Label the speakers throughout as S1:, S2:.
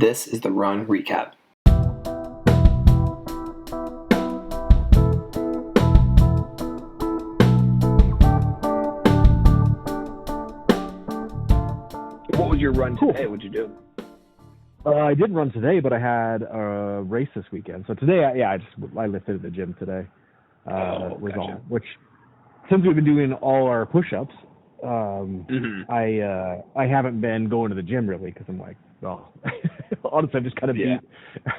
S1: This is the Run Recap. What was your run today? What'd you do?
S2: I didn't run today, but I had a race this weekend. So today, I lifted at the gym today.
S1: Gotcha.
S2: Which, since we've been doing all our push-ups, I haven't been going to the gym really because I'm like, well, honestly, I'm just kind of beat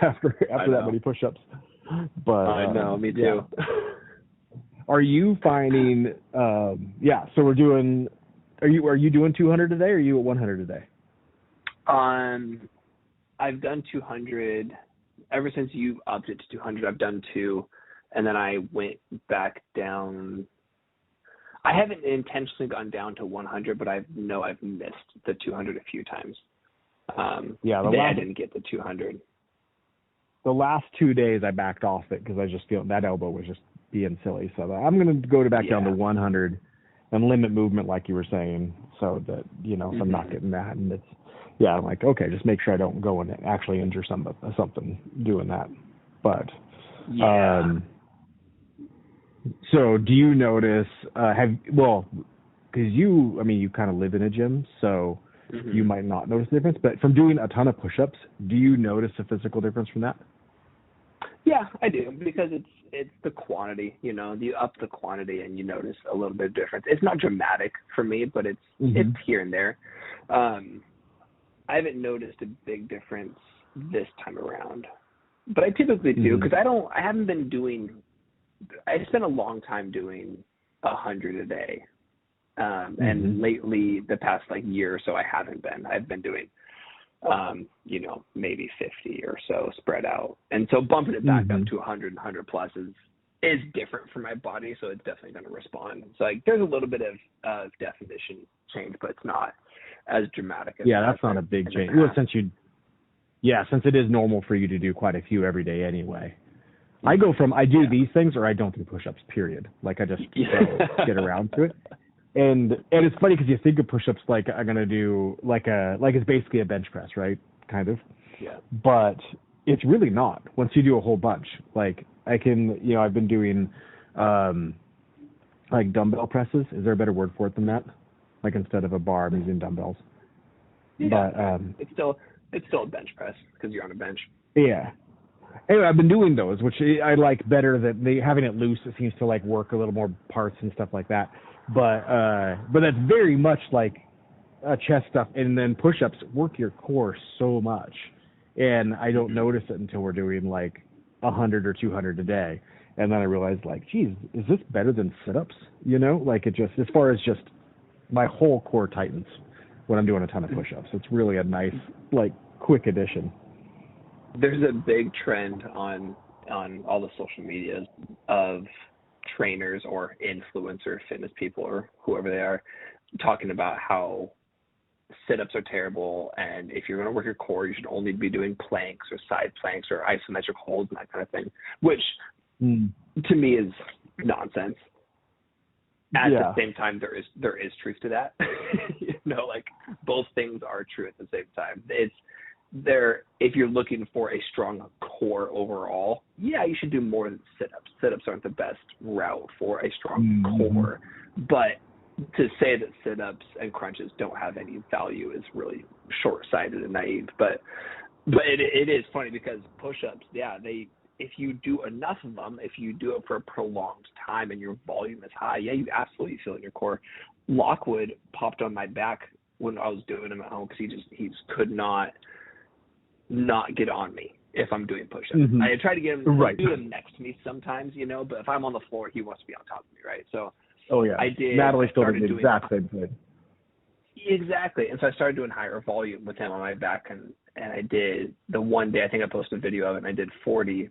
S2: after that many push-ups. But
S1: I know, me too.
S2: Yeah. Are you finding? So we're doing. Are you doing 200 today, or are you at 100 today?
S1: I've done 200 ever since you upped it to 200. I've done 2, and then I went back down. I haven't intentionally gone down to 100, but I've missed the 200 a few times. I didn't get the 200.
S2: The last 2 days I backed off it because I just feel that elbow was just being silly. So I'm going to go back down to 100 and limit movement, like you were saying, so that if I'm not getting that, and I'm like, okay, just make sure I don't go and actually injure something doing that. But so do you notice? Because you kind of live in a gym, so you might not notice the difference. But from doing a ton of push-ups, do you notice a physical difference from that?
S1: Yeah, I do, because it's the quantity. You up the quantity and you notice a little bit of difference. It's not dramatic for me, but it's here and there. I haven't noticed a big difference this time around, but I typically do because I haven't been doing. I spent a long time doing 100 a day, and lately the past year or so I haven't been. I've been doing, maybe 50 or so spread out, and so bumping it back up to 100 and 100 plus is different for my body, so it's definitely going to respond. So there's a little bit of definition change, but it's not as dramatic as
S2: that's not a big change. Well, since it is normal for you to do quite a few every day anyway. I go from I do these things or I don't do push-ups, period. I just get around to it. And it's funny because you think of push-ups like I'm going to do it's basically a bench press, right? Kind of.
S1: Yeah.
S2: But it's really not once you do a whole bunch. I can, I've been doing dumbbell presses. Is there a better word for it than that? Instead of a bar, I'm using dumbbells.
S1: Yeah. But it's still a bench press because you're on a bench.
S2: Yeah. Anyway, I've been doing those, which I like better that having it loose. It seems to work a little more parts and stuff like that. But that's very much like chest stuff. And then push-ups work your core so much, and I don't notice it until we're doing 100 or 200 a day, and then I realize geez, is this better than sit-ups? It just as far as just my whole core tightens when I'm doing a ton of push-ups. It's really a nice quick addition.
S1: There's a big trend on all the social medias of trainers or influencer fitness people or whoever they are talking about how sit-ups are terrible, and if you're going to work your core, you should only be doing planks or side planks or isometric holds and that kind of thing, which to me is nonsense. At the same time, there is truth to that. Both things are true at the same time. If you're looking for a strong core overall, you should do more than sit-ups. Sit-ups aren't the best route for a strong core, but to say that sit-ups and crunches don't have any value is really short-sighted and naive. But it is funny because push-ups, if you do enough of them, if you do it for a prolonged time and your volume is high, you absolutely feel it in your core. Lockwood popped on my back when I was doing them at home because he just could not get on me if I'm doing push-ups. I try to get him to do them next to me sometimes, but if I'm on the floor, he wants to be on top of me, right? So I did.
S2: Natalie still did the exact same thing.
S1: Exactly. And so I started doing higher volume with him on my back, and I did the one day, I think I posted a video of it, and I did 40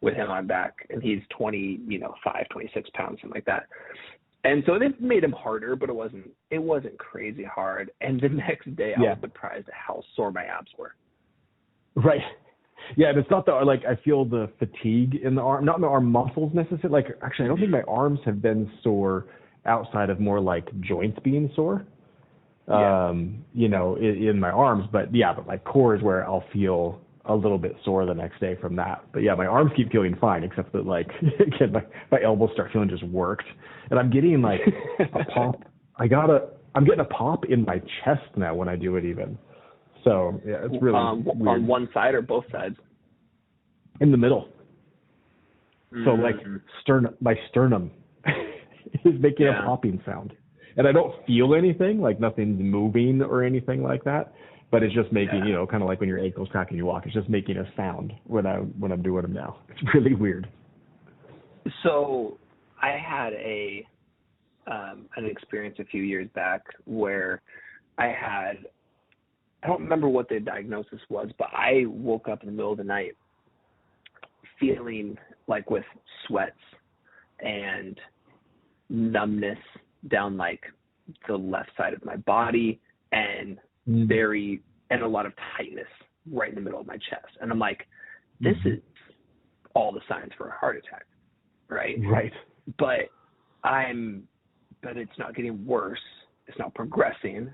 S1: with him on back, and he's 25, 26 pounds, something like that. And so it made him harder, but it wasn't crazy hard. And the next day I was surprised at how sore my abs were.
S2: Right. Yeah, and it's not I feel the fatigue in the arm, not in the arm muscles necessarily. Actually, I don't think my arms have been sore outside of more joints being sore. you know, in my arms. But my core is where I'll feel a little bit sore the next day from that. But yeah, my arms keep feeling fine, except that like again, my elbows start feeling just worked, and I'm getting like a pop. I'm getting a pop in my chest now when I do it even. So yeah, it's really weird.
S1: On one side or both sides?
S2: In the middle. So like my sternum is making a popping sound. And I don't feel anything, like nothing's moving or anything like that. But it's just making, you know, kind of like when your ankles crack and you walk, it's just making a sound when I'm doing them now. It's really weird.
S1: So I had an experience a few years back where I don't remember what the diagnosis was, but I woke up in the middle of the night feeling like with sweats and numbness down like the left side of my body and and a lot of tightness right in the middle of my chest. And I'm like, this is all the signs for a heart attack, right?
S2: Right.
S1: But it's not getting worse. It's not progressing.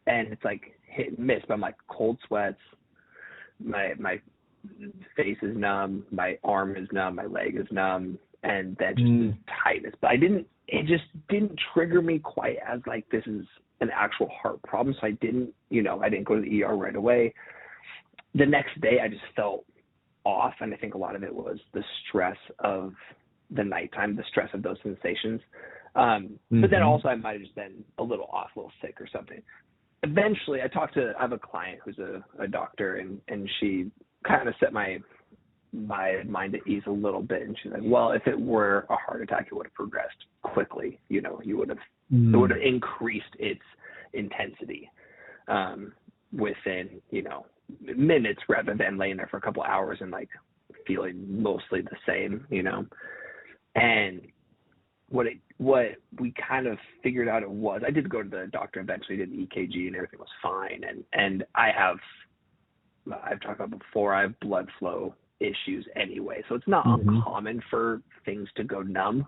S1: And it's like hit and miss. But I'm like cold sweats. My face is numb. My arm is numb. My leg is numb. And then just tightness. But it just didn't trigger me quite as like this is an actual heart problem. So I didn't go to the ER right away. The next day I just felt off. And I think a lot of it was the stress of the nighttime, the stress of those sensations. But then also I might have just been a little off, a little sick or something. Eventually I have a client who's a doctor and she kind of set my mind at ease a little bit. And she's like, well, if it were a heart attack, it would have progressed quickly. You know, it would have increased its intensity within, minutes rather than laying there for a couple hours and like feeling mostly the same, And what we kind of figured out it was, I did go to the doctor eventually, did an EKG and everything was fine. And I've talked about before, I have blood flow issues anyway. So it's not uncommon for things to go numb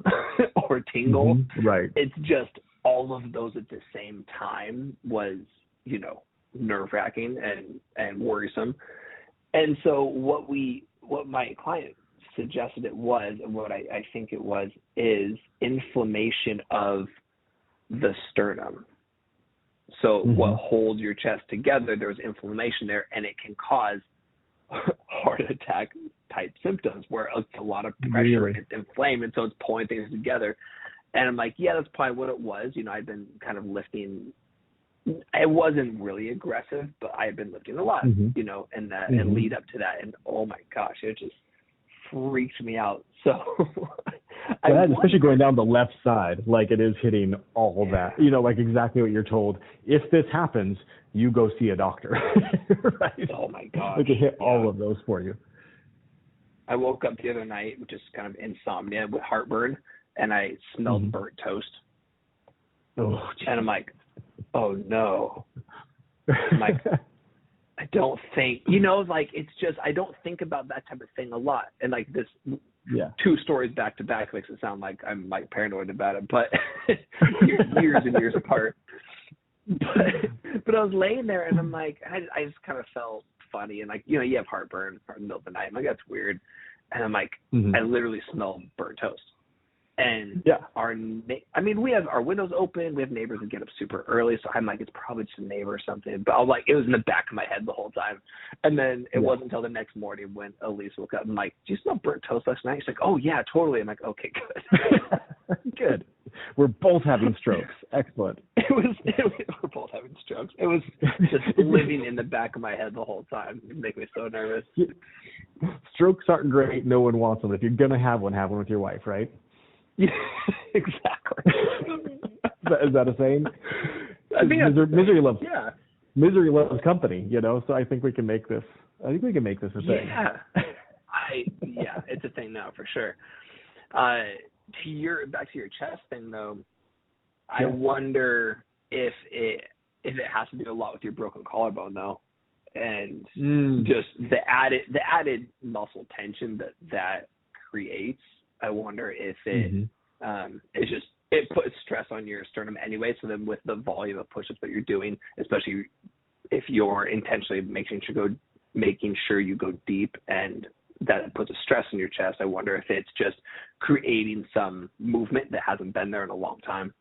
S1: or tingle.
S2: Right.
S1: It's just all of those at the same time was, nerve-wracking and worrisome. And so what my client suggested it was, and what I think it was, is inflammation of the sternum. So what holds your chest together, there's inflammation there, and it can cause heart attack type symptoms where it's a lot of pressure and it's inflamed, and so it's pulling things together. And I'm like, yeah, that's probably what it was. I've been kind of lifting. It wasn't really aggressive, but I had been lifting a lot, and that and lead up to that. And oh my gosh, it just freaked me out. So
S2: especially going down the left side, like it is hitting all that, like exactly what you're told. If this happens, you go see a doctor. Right?
S1: Oh my gosh.
S2: It can hit all of those for you.
S1: I woke up the other night with just kind of insomnia with heartburn, and I smelled burnt toast.
S2: Oh,
S1: and I'm like, oh no. I'm like, I don't think, it's just, I don't think about that type of thing a lot. And like this, two stories back to back makes it sound like I'm like paranoid about it, but years and years apart. But I was laying there and I'm like, I just kind of felt funny. And like, you have heartburn in the middle of the night. I'm like, that's weird. And I'm like, I literally smelled burnt toast. And we have our windows open. We have neighbors that get up super early. So I'm like, it's probably just a neighbor or something. But I was like, it was in the back of my head the whole time. And then it wasn't until the next morning when Elise woke up. I'm like, do you smell burnt toast last night? She's like, oh, yeah, totally. I'm like, okay, good.
S2: Good. We're both having strokes. Excellent.
S1: We're both having strokes. It was just living in the back of my head the whole time. It made me so nervous.
S2: Strokes aren't great. No one wants them. If you're going to have one with your wife, right?
S1: Yeah, exactly.
S2: Is that a saying?
S1: I think
S2: misery loves company, so I think we can make this a thing.
S1: Yeah, it's a thing now for sure. Back to your chest thing though, I wonder if it has to do a lot with your broken collarbone though, and just the added muscle tension that creates. I wonder if it is just it puts stress on your sternum anyway. So then with the volume of push-ups that you're doing, especially if you're intentionally making sure you go deep, and that puts a stress in your chest, I wonder if it's just creating some movement that hasn't been there in a long time.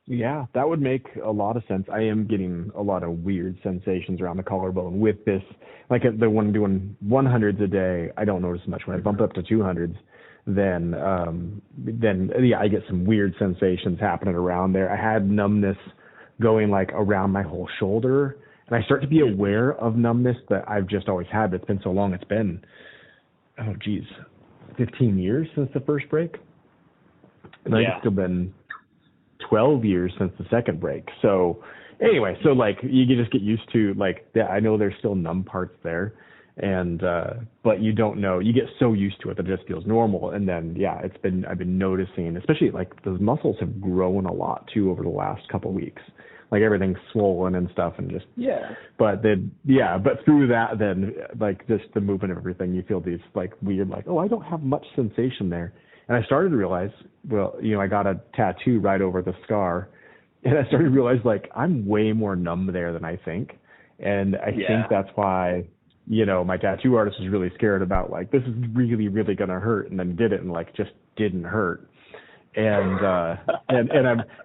S2: Yeah, that would make a lot of sense. I am getting a lot of weird sensations around the collarbone with this. Like the one doing 100s a day, I don't notice much. When I bump up to 200s, then yeah, I get some weird sensations happening around there. I had numbness going like around my whole shoulder, and I start to be aware of numbness that I've just always had. But it's been so long. It's been 15 years since the first break, and I think it's still been 12 years since the second break. So anyway, so like you just get used to like, yeah, I know there's still numb parts there, and but you don't know, you get so used to it that it just feels normal. And then yeah, I've been noticing, especially like those muscles have grown a lot too over the last couple of weeks. Like everything's swollen and stuff, and just but through that, then like just the movement of everything, you feel these like weird, like, oh, I don't have much sensation there. And I started to realize, well, I got a tattoo right over the scar, and I started to realize like I'm way more numb there than I think. And I think that's why, my tattoo artist was really scared about like, this is really, really going to hurt. And then did it and like, just didn't hurt. And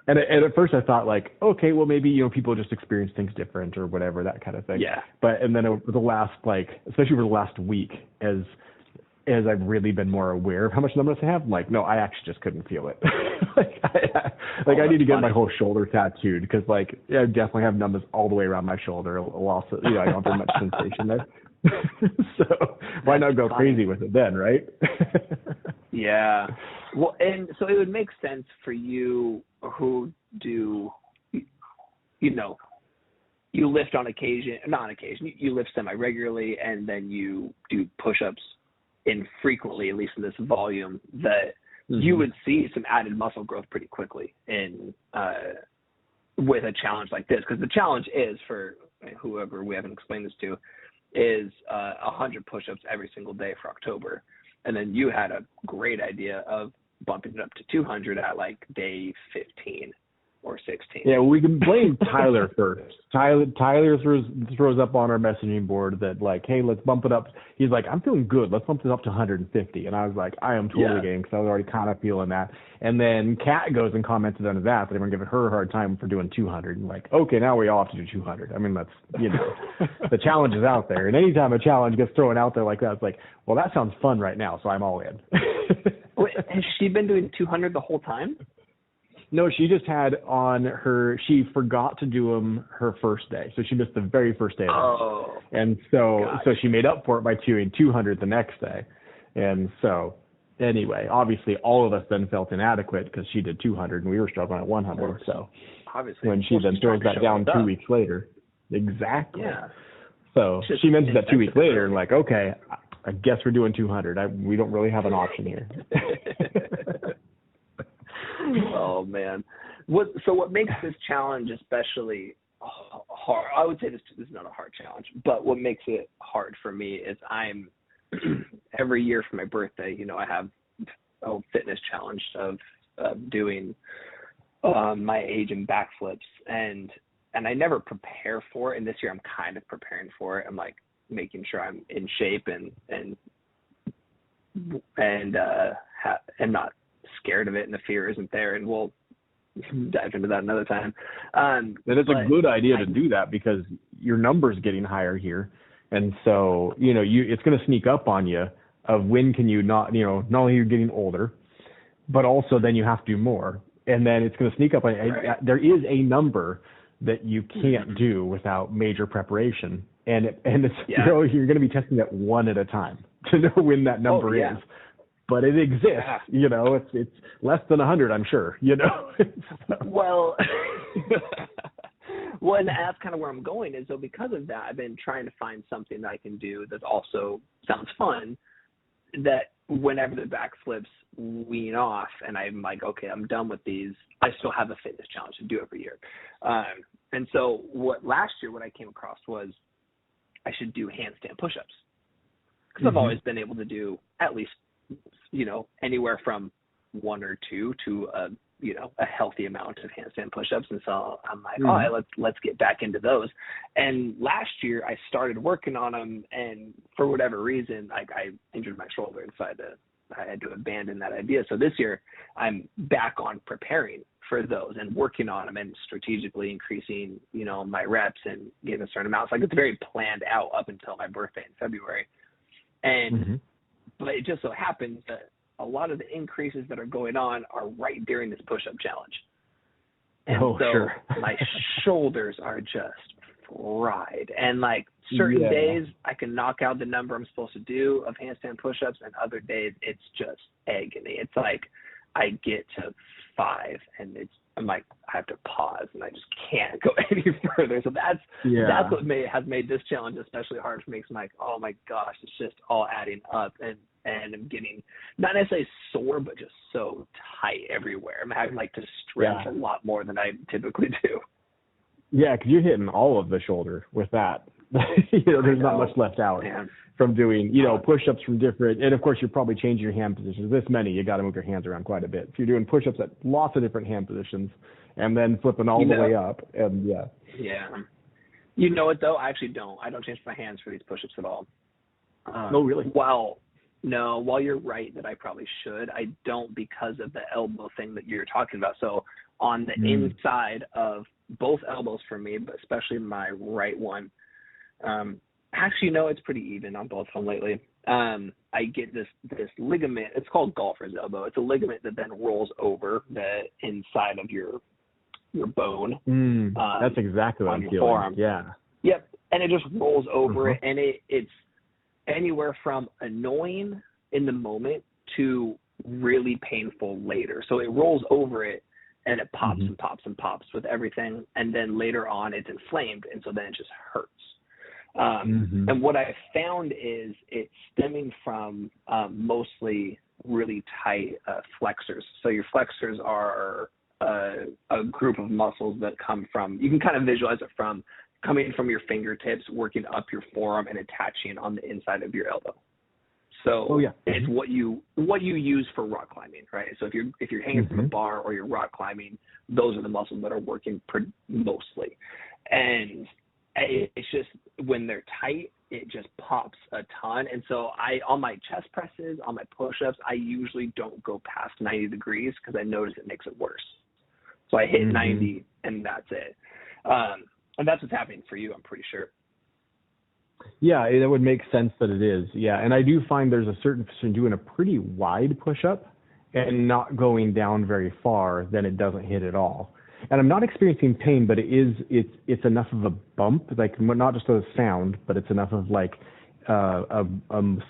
S2: at first I thought like, okay, well maybe, people just experience things different or whatever, that kind of thing.
S1: Yeah.
S2: And then over the last, like, especially over the last week, as I've really been more aware of how much numbness I have, I'm like, no, I actually just couldn't feel it. I need to get my whole shoulder tattooed, because like, I definitely have numbness all the way around my shoulder. Also, I don't have very much sensation there. So why not go crazy with it then, right?
S1: Yeah. Well, and so it would make sense for you who do, you lift on occasion, not on occasion, you lift semi-regularly, and then you do push-ups infrequently, at least in this volume, that you would see some added muscle growth pretty quickly in with a challenge like this. Because the challenge is, for whoever we haven't explained this to, is 100 push-ups every single day for October. And then you had a great idea of bumping it up to 200 at like day 15 or 16.
S2: Yeah, well, we can blame Tyler first. Tyler throws up on our messaging board that like, hey, let's bump it up. He's like, I'm feeling good. Let's bump it up to 150. And I was like, I am totally game, because I was already kind of feeling that. And then Kat goes and commented under that they were giving her a hard time for doing 200. And like, okay, now we all have to do 200. I mean, that's, the challenge is out there. And anytime a challenge gets thrown out there like that, it's like, well, that sounds fun right now, so I'm all in.
S1: Wait, has she been doing 200 the whole time?
S2: No, she just had she forgot to do them her first day. So she missed the very first day of them.
S1: Oh.
S2: And so she made up for it by doing 200 the next day. And so anyway, obviously all of us then felt inadequate because she did 200 and we were struggling at 100. So
S1: obviously,
S2: when she then throws that down 2 weeks later. Exactly.
S1: Yeah.
S2: So she mentioned that 2 weeks later and like, okay, I guess we're doing 200. We don't really have an option here.
S1: Oh man, what makes this challenge especially hard? I would say this is not a hard challenge, but what makes it hard for me is I'm every year for my birthday, I have a fitness challenge of doing my age and backflips, and I never prepare for it. And this year I'm kind of preparing for it. I'm like making sure I'm in shape and not scared of it, and the fear isn't there, and we'll dive into that another time.
S2: And it's a good idea to do that, because your number's getting higher here, and so it's going to sneak up on you of when can you not only you're getting older, but also then you have to do more, and then it's going to sneak up on you. Right. There is a number that you can't do without major preparation, and it's you're going to be testing it one at a time to know when that number is. But it exists, it's less than 100, I'm sure,
S1: Well, and that's kind of where I'm going is, so because of that, I've been trying to find something that I can do that also sounds fun, that whenever the backflips wean off and I'm like, okay, I'm done with these, I still have a fitness challenge to do every year. And so last year what I came across was I should do handstand push-ups, because I've always been able to do at least, anywhere from 1 or 2 to a healthy amount of handstand push-ups. And so I'm like, all right, let's get back into those. And last year I started working on them, and for whatever reason, like I injured my shoulder, and so I had to abandon that idea. So this year I'm back on preparing for those and working on them and strategically increasing, my reps and getting a certain amount. So like it's very planned out up until my birthday in February. And but it just so happens that a lot of the increases that are going on are right during this push-up challenge. And my shoulders are just fried. And like certain days I can knock out the number I'm supposed to do of handstand push-ups, and other days it's just agony. It's like I get to 5 and I'm like, I have to pause and I just can't go any further. So that's what has made this challenge especially hard for me. Cause I'm like, oh my gosh, it's just all adding up, and I'm getting not necessarily sore, but just so tight everywhere. I'm having to stretch a lot more than I typically do.
S2: Yeah, because you're hitting all of the shoulder with that. There's not much left out from doing, push-ups from different, and of course you're probably changing your hand positions. This many, you got to move your hands around quite a bit. If you're doing push-ups at lots of different hand positions and then flipping all the way up, and
S1: You know what though? I actually don't. I don't change my hands for these push-ups at all.
S2: No, really?
S1: While you're right that I probably should, I don't, because of the elbow thing that you're talking about. So on the inside of both elbows for me, but especially my right one, actually, no, it's pretty even on both of them lately. I get this ligament. It's called golfer's elbow. It's a ligament that then rolls over the inside of your bone.
S2: That's exactly what I'm feeling.
S1: Forearm.
S2: Yeah.
S1: Yep. And it just rolls over it, and it's anywhere from annoying in the moment to really painful later. So it rolls over it, and it pops and pops and pops with everything, and then later on it's inflamed, and so then it just hurts. And what I found is it's stemming from mostly really tight flexors. So your flexors are a group of muscles that come from, you can kind of visualize it from coming from your fingertips, working up your forearm and attaching on the inside of your elbow. So it's what you use for rock climbing, right? So if you're hanging from a bar or you're rock climbing, those are the muscles that are working mostly. And it's just when they're tight, it just pops a ton. And so on my chest presses, on my push-ups, I usually don't go past 90 degrees because I notice it makes it worse. So I hit 90 and that's it. And that's what's happening for you, I'm pretty sure.
S2: Yeah, it would make sense that it is. Yeah, and I do find there's a certain person doing a pretty wide push-up and not going down very far, then it doesn't hit at all. And I'm not experiencing pain, but it's enough of a bump, like not just a sound, but it's enough of like a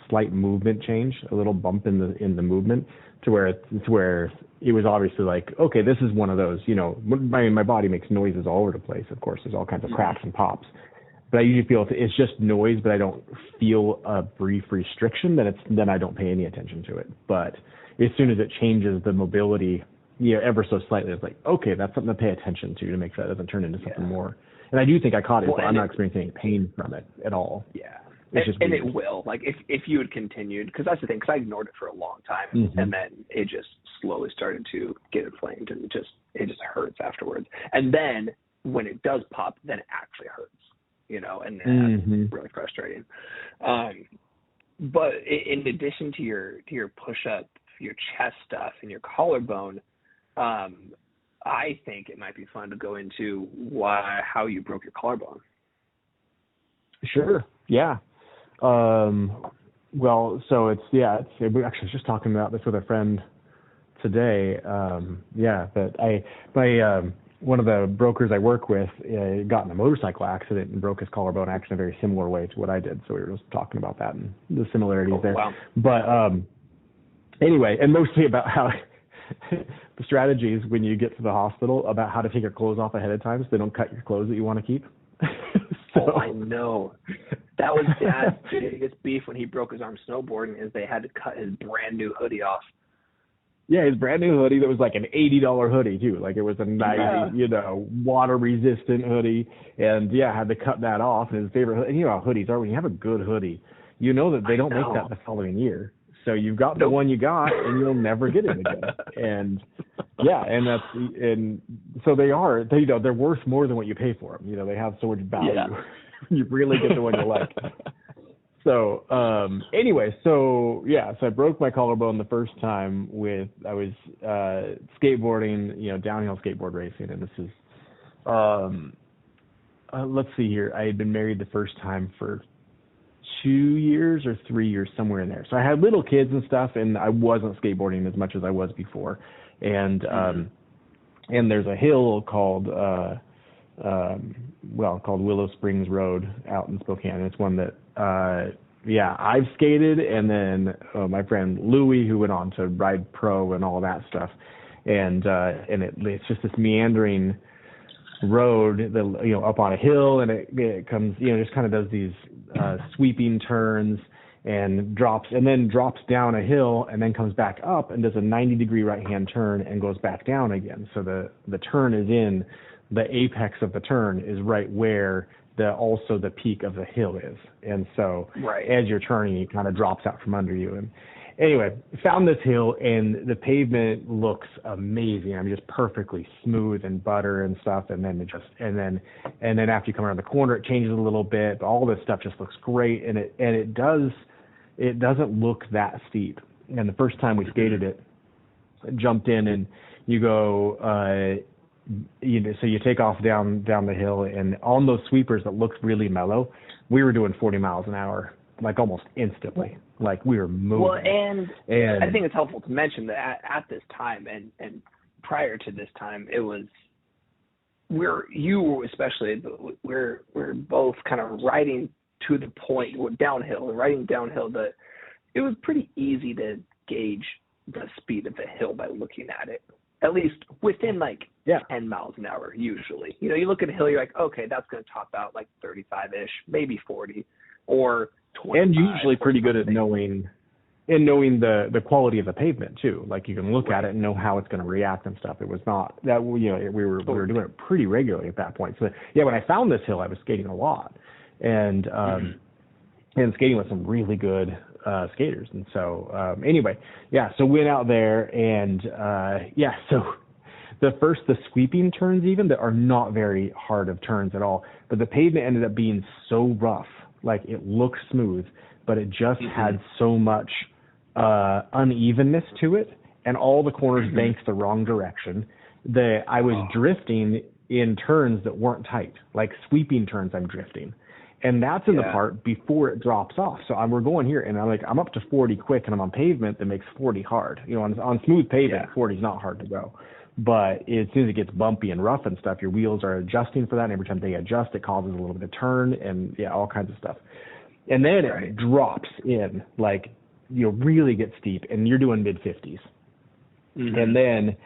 S2: slight movement change, a little bump in the movement, to where it was obviously like, okay, this is one of those. My body makes noises all over the place. Of course, there's all kinds of cracks and pops. But I usually feel if it's just noise, but I don't feel a brief restriction, then I don't pay any attention to it. But as soon as it changes the mobility, ever so slightly, it's like, okay, that's something to pay attention to make sure that doesn't turn into something more. And I do think I caught it, but I'm not experiencing any pain from it at all.
S1: Yeah. And it will, like if you had continued, because that's the thing, because I ignored it for a long time, and then it just slowly started to get inflamed, and it just hurts afterwards. And then when it does pop, then it actually hurts. And that's really frustrating. But in addition to your push-up, your chest stuff, and your collarbone, I think it might be fun to go into how you broke your collarbone.
S2: Sure. Yeah. Well, so we actually was just talking about this with a friend today. That one of the brokers I work with got in a motorcycle accident and broke his collarbone actually in a very similar way to what I did. So we were just talking about that and the similarities there.
S1: Wow.
S2: But anyway, and mostly about how the strategies when you get to the hospital about how to take your clothes off ahead of time so they don't cut your clothes that you want to keep.
S1: I know. That was Dad's biggest beef when he broke his arm snowboarding, is they had to cut his brand new hoodie off.
S2: Yeah, his brand new hoodie that was like an $80 hoodie too. Like it was a nice, water resistant hoodie, and had to cut that off. And his favorite hoodie, and how hoodies are, when you have a good hoodie, that they don't make that the following year. So you've got the one you got, and you'll never get it again. And yeah, and so they're worth more than what you pay for them. You know, they have so much value.
S1: Yeah.
S2: You really get the one you like. So anyway, so I broke my collarbone the first time I was skateboarding, you know, downhill skateboard racing, and this is let's see here. I had been married the first time for 2 years or 3 years, somewhere in there. So I had little kids and stuff, and I wasn't skateboarding as much as I was before. And and there's a hill called Willow Springs Road out in Spokane. It's one that I've skated, and then my friend Louie, who went on to ride pro and all that stuff, and it's just this meandering road that, you know, up on a hill, and it comes, you know, just kind of does these sweeping turns and drops down a hill, and then comes back up and does a 90-degree right-hand turn and goes back down again. So the turn is in the apex of the turn is right where also the peak of the hill is. And so as you're turning, it kind of drops out from under you. And anyway, found this hill, and the pavement looks amazing. I mean, just perfectly smooth and butter and stuff. And then and then after you come around the corner, it changes a little bit. But all this stuff just looks great, and it doesn't look that steep. And the first time we skated it, jumped in, and you go, so you take off down the hill, and on those sweepers that looked really mellow, we were doing 40 miles an hour, like almost instantly. Like we were moving.
S1: Well, and I think it's helpful to mention that at this time and prior to this time, it was we're both kind of riding to the point, riding downhill, that it was pretty easy to gauge the speed of the hill by looking at it, at least within 10 miles an hour usually. You know, you look at a hill, you're like, okay, that's going to top out like 35-ish, maybe 40, or 25.
S2: And usually pretty good at knowing the quality of the pavement too. Like you can look at it and know how it's going to react and stuff. It was not that, you know, we were doing it pretty regularly at that point. So yeah, when I found this hill, I was skating a lot, and skating with some really good skaters. And so anyway, so went out there, and so the sweeping turns, even, that are not very hard of turns at all, but the pavement ended up being so rough. Like it looked smooth, but it just had so much unevenness to it, and all the corners banked the wrong direction, that I was drifting in turns that weren't tight, like sweeping turns. I'm drifting, and that's in the part before it drops off. So we're going here, and I'm up to 40 quick, and I'm on pavement that makes 40 hard. You know, on smooth pavement, 40 is not hard to go. But as soon as it gets bumpy and rough and stuff, your wheels are adjusting for that, and every time they adjust, it causes a little bit of turn and all kinds of stuff. And then it drops in, like, you know, really gets steep, and you're doing mid-50s. And then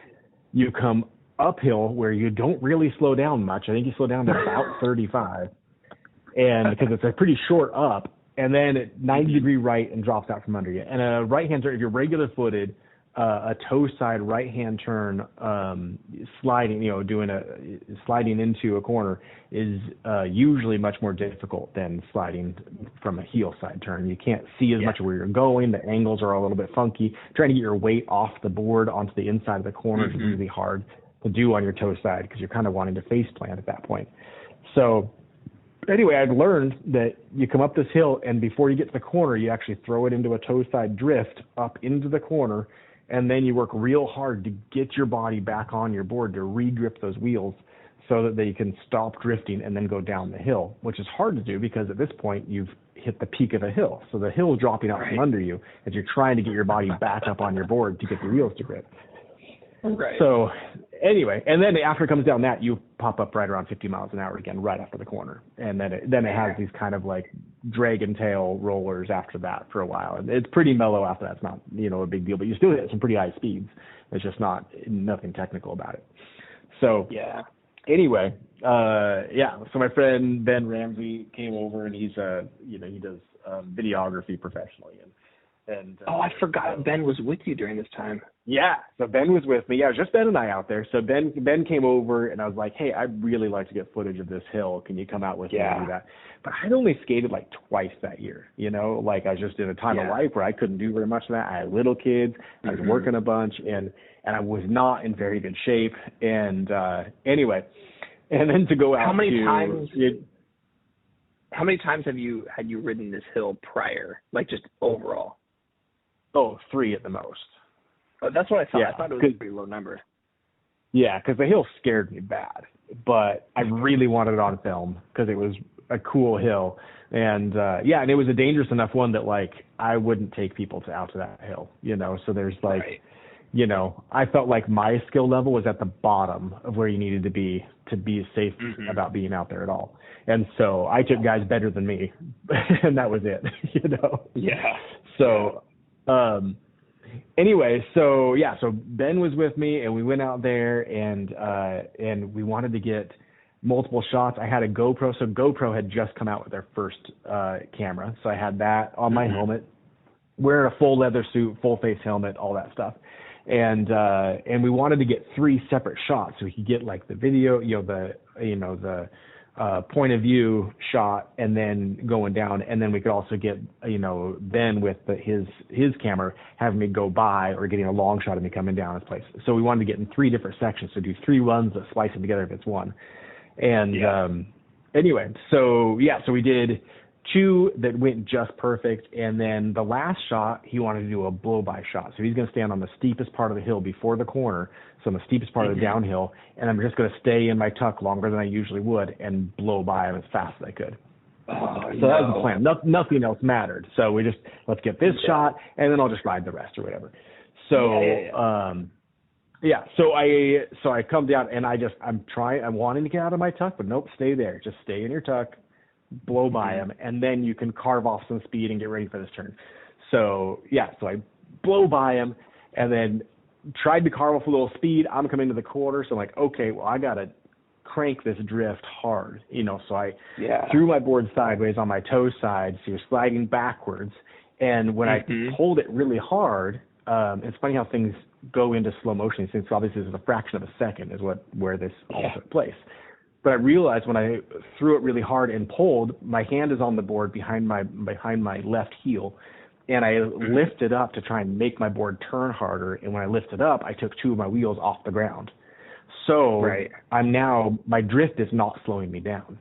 S2: you come uphill where you don't really slow down much. I think you slow down to about 35, and because it's a pretty short up, and then it 90-degree right and drops out from under you. And a right-hand turn, if you're regular-footed, a toe side right-hand turn, sliding, you know, sliding into a corner is usually much more difficult than sliding from a heel side turn. You can't see as much where you're going. The angles are a little bit funky. Trying to get your weight off the board onto the inside of the corner is really hard to do on your toe side, because you're kind of wanting to face plant at that point. So anyway, I've learned that you come up this hill, and before you get to the corner, you actually throw it into a toe side drift up into the corner, and then you work real hard to get your body back on your board to re-grip those wheels so that they can stop drifting and then go down the hill, which is hard to do because at this point you've hit the peak of the hill. So the hill is dropping out from under you as you're trying to get your body back up on your board to get the wheels to grip. So anyway, and then after it comes down that, you pop up right around 50 miles an hour again right after the corner. And then it has these kind of like dragon tail rollers after that for a while. And it's pretty mellow after that. It's not, you know, a big deal, but you still hit some pretty high speeds. It's just nothing technical about it. So anyway, so my friend Ben Ramsey came over, and he's he does videography professionally, And
S1: Oh, I forgot Ben was with you during this time.
S2: yeah, so Ben was with me. Yeah, it was just Ben and I out there. So Ben came over, and I was like, hey, I'd really like to get footage of this hill. Can you come out with me and do that? But I'd only skated like twice that year, you know, like I was just in a time of life where I couldn't do very much of that. I had little kids. I was working a bunch, and I was not in very good shape. And anyway, and then to go out
S1: How many times had you ridden this hill prior, like just overall?
S2: Oh, 3 at the most.
S1: Oh, that's what I thought.
S2: Yeah,
S1: I thought it was a pretty low number.
S2: Yeah, because the hill scared me bad, but I really wanted it on film because it was a cool hill, and and it was a dangerous enough one that like I wouldn't take people out to that hill, you know. So there's like, you know, I felt like my skill level was at the bottom of where you needed to be safe about being out there at all, and so I took guys better than me, and that was it, you know.
S1: Yeah.
S2: So. Anyway, so Ben was with me, and we went out there, and we wanted to get multiple shots. I had a GoPro, so GoPro had just come out with their first camera, so I had that on my helmet, wearing a full leather suit, full face helmet, all that stuff, and we wanted to get 3 separate shots so we could get like the video, the point of view shot, and then going down, and then we could also get, Ben with his camera having me go by or getting a long shot of me coming down this place. So we wanted to get in 3 different sections, so do 3 runs that splice them together if it's one. And anyway, so we did 2 that went just perfect, and then the last shot he wanted to do a blow by shot. So he's going to stand on the steepest part of the hill before the corner, so on the steepest part of the downhill, and I'm just going to stay in my tuck longer than I usually would and blow by him as fast as I could. So that was the plan. Nothing else mattered. So we just, let's get this shot, and then I'll just ride the rest or whatever. So so I come down, and I'm wanting to get out of my tuck, but nope, stay there. Just stay in your tuck, blow by him, and then you can carve off some speed and get ready for this turn. So I blow by him, and then tried to carve off a little speed. I'm coming to the quarter, so I'm like, okay, well, I gotta crank this drift hard, so I threw my board sideways on my toe side, so you're sliding backwards, and when I pulled it really hard, it's funny how things go into slow motion. Since obviously this is a fraction of a second is where this all took place. But I realized when I threw it really hard and pulled, my hand is on the board behind my left heel, and I lifted up to try and make my board turn harder. And when I lifted up, I took 2 of my wheels off the ground. So my drift is not slowing me down.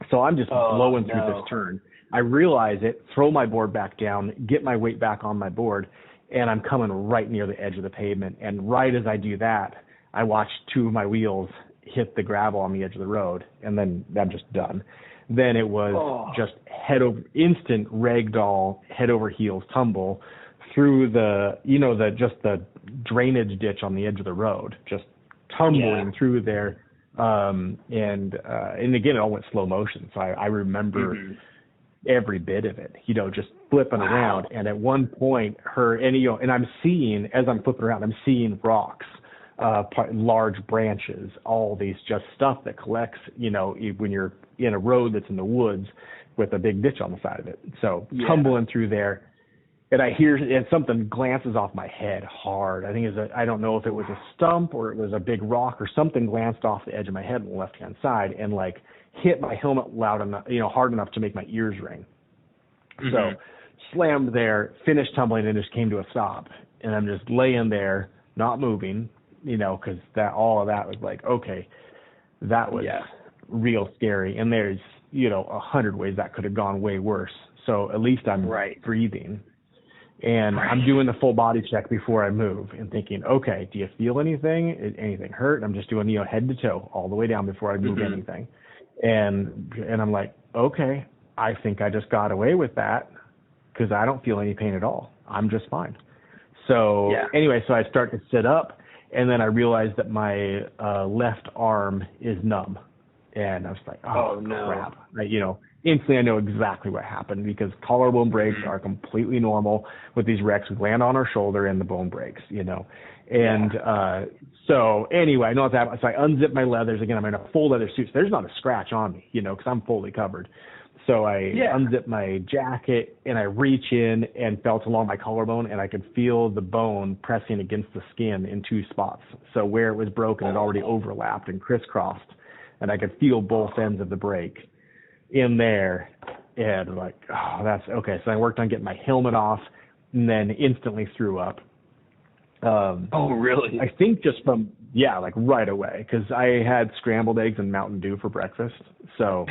S2: So I'm just blowing through this turn. I realize it, throw my board back down, get my weight back on my board, and I'm coming right near the edge of the pavement. And right as I do that, I watch 2 of my wheels hit the gravel on the edge of the road, and then I'm just done. Then it was just instant ragdoll, head over heels tumble through the drainage ditch on the edge of the road, just tumbling through there. And again, it all went slow motion. So I remember every bit of it, just flipping around. And at one point and I'm seeing, as I'm flipping around, I'm seeing rocks, large branches, all these just stuff that collects, when you're in a road that's in the woods with a big ditch on the side of it. So tumbling through there, and I hear, and something glances off my head hard. I don't know if it was a stump or it was a big rock or something glanced off the edge of my head on the left-hand side and like hit my helmet loud enough, hard enough to make my ears ring. So slammed there, finished tumbling, and just came to a stop. And I'm just laying there, not moving, because all of that was like, okay, that was real scary. And there's, 100 ways that could have gone way worse. So at least I'm breathing. And I'm doing the full body check before I move and thinking, okay, do you feel anything? Is anything hurt? I'm just doing, head to toe all the way down before I move anything. And I'm like, okay, I think I just got away with that because I don't feel any pain at all. I'm just fine. So anyway, so I start to sit up, and then I realize that my left arm is numb. And I was like, oh no. Crap. Instantly I know exactly what happened because collarbone breaks are completely normal with these wrecks. We land on our shoulder and the bone breaks, And so anyway, I know what's happening. So I unzip my leathers. Again, I'm in a full leather suit. So there's not a scratch on me, because I'm fully covered. So I unzipped my jacket and I reach in and felt along my collarbone, and I could feel the bone pressing against the skin in 2 spots. So where it was broken, it already overlapped and crisscrossed, and I could feel both ends of the break in there. And like, oh, that's okay. So I worked on getting my helmet off, and then instantly threw up.
S1: Oh, really?
S2: I think just from, like right away, because I had scrambled eggs and Mountain Dew for breakfast. So,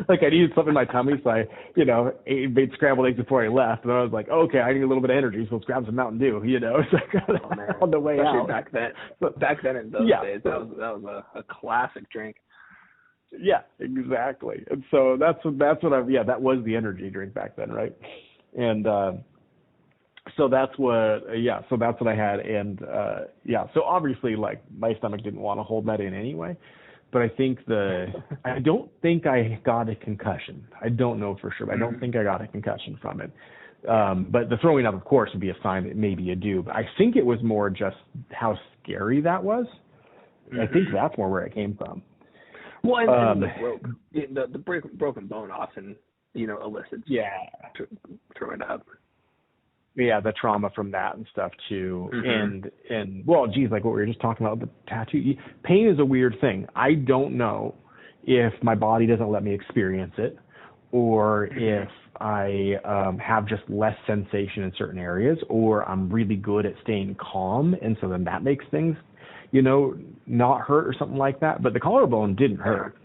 S2: like I needed something in my tummy. So I, made scrambled eggs before I left. And I was like, okay, I need a little bit of energy. So let's grab some Mountain Dew, So I got it on the way
S1: Especially
S2: out.
S1: Back then in those days, that was a classic drink.
S2: Yeah, exactly. And so that was the energy drink back then, right? And so that's what I had. And so obviously, like, my stomach didn't want to hold that in anyway. But I think I don't think I got a concussion. I don't know for sure, but I don't think I got a concussion from it. But the throwing up, of course, would be a sign that maybe you do. But I think it was more just how scary that was. I think that's more where it came from.
S1: Well, and the broken bone often, elicits throwing up.
S2: Yeah, the trauma from that and stuff too. And well, geez, like what we were just talking about, the tattoo. Pain is a weird thing. I don't know if my body doesn't let me experience it, or if I have just less sensation in certain areas, or I'm really good at staying calm, and so then that makes things, not hurt or something like that. But the collarbone didn't hurt.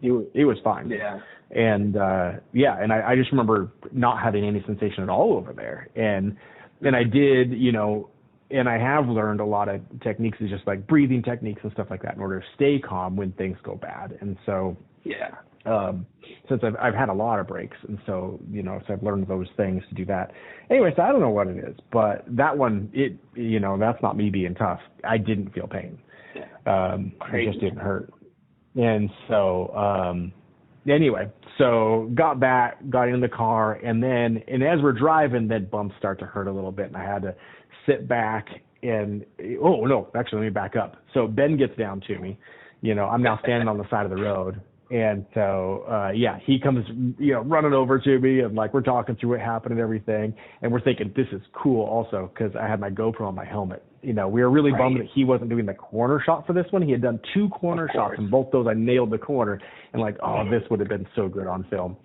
S2: It was fine.
S1: Yeah.
S2: And and I just remember not having any sensation at all over there. And I did, and I have learned a lot of techniques, is just like breathing techniques and stuff like that in order to stay calm when things go bad. And so since I've had a lot of breaks, and so so I've learned those things to do that. Anyway, so I don't know what it is, but that one, that's not me being tough. I didn't feel pain. It just didn't hurt. And so anyway, so got back, got in the car, and as we're driving, then bumps start to hurt a little bit, and I had to sit back and, let me back up. So Ben gets down to me. I'm now standing on the side of the road, and so, he comes, running over to me, and like, we're talking through what happened and everything, and we're thinking, this is cool also, because I had my GoPro on my helmet. We were really bummed that he wasn't doing the corner shot for this one. He had done 2 corner shots, and both those I nailed the corner, and like, this would have been so good on film.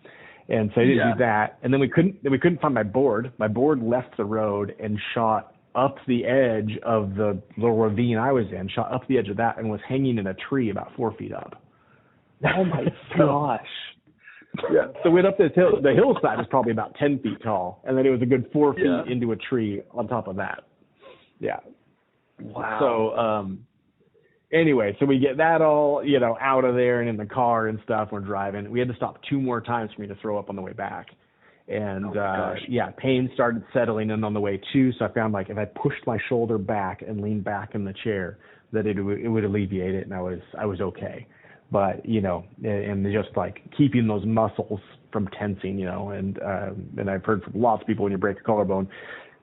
S2: And so I didn't do that. And then we couldn't find my board. My board left the road and shot up the edge of the little ravine I was in, shot up the edge of that, and was hanging in a tree about 4 feet up.
S1: Oh my gosh.
S2: Yeah. So we went up the hillside was probably about 10 feet tall, and then it was a good 4 feet into a tree on top of that. Yeah.
S1: Wow.
S2: So anyway, so we get that all, out of there and in the car and stuff. We're driving. We had to stop 2 more times for me to throw up on the way back. And pain started settling in on the way too. So I found, like, if I pushed my shoulder back and leaned back in the chair, that it would alleviate it, and I was okay. But and just like keeping those muscles from tensing, and I've heard from lots of people, when you break a collarbone,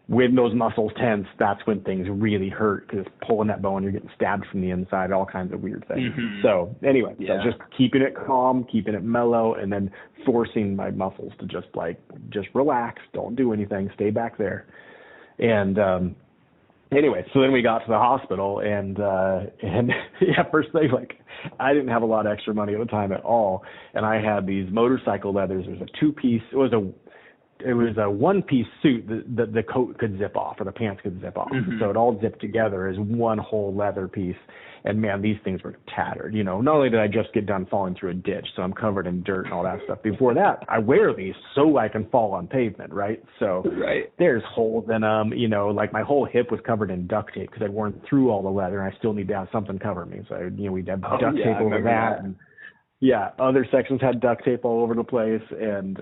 S2: when those muscles tense, that's when things really hurt, because pulling that bone, you're getting stabbed from the inside, all kinds of weird things. So anyway, so just keeping it calm, keeping it mellow, and then forcing my muscles to just relax, don't do anything, stay back there. And anyway, so then we got to the hospital, and first thing, like, I didn't have a lot of extra money at the time at all, and I had these motorcycle leathers. It was a 2-piece. It was a 1-piece suit that the coat could zip off, or the pants could zip off. So it all zipped together as one whole leather piece. And man, these things were tattered. Not only did I just get done falling through a ditch, so I'm covered in dirt and all that stuff. Before that, I wear these so I can fall on pavement, right? So there's holes in them. Like my whole hip was covered in duct tape because I'd worn through all the leather, and I still need to have something cover me. So we'd have duct tape over that. And other sections had duct tape all over the place, and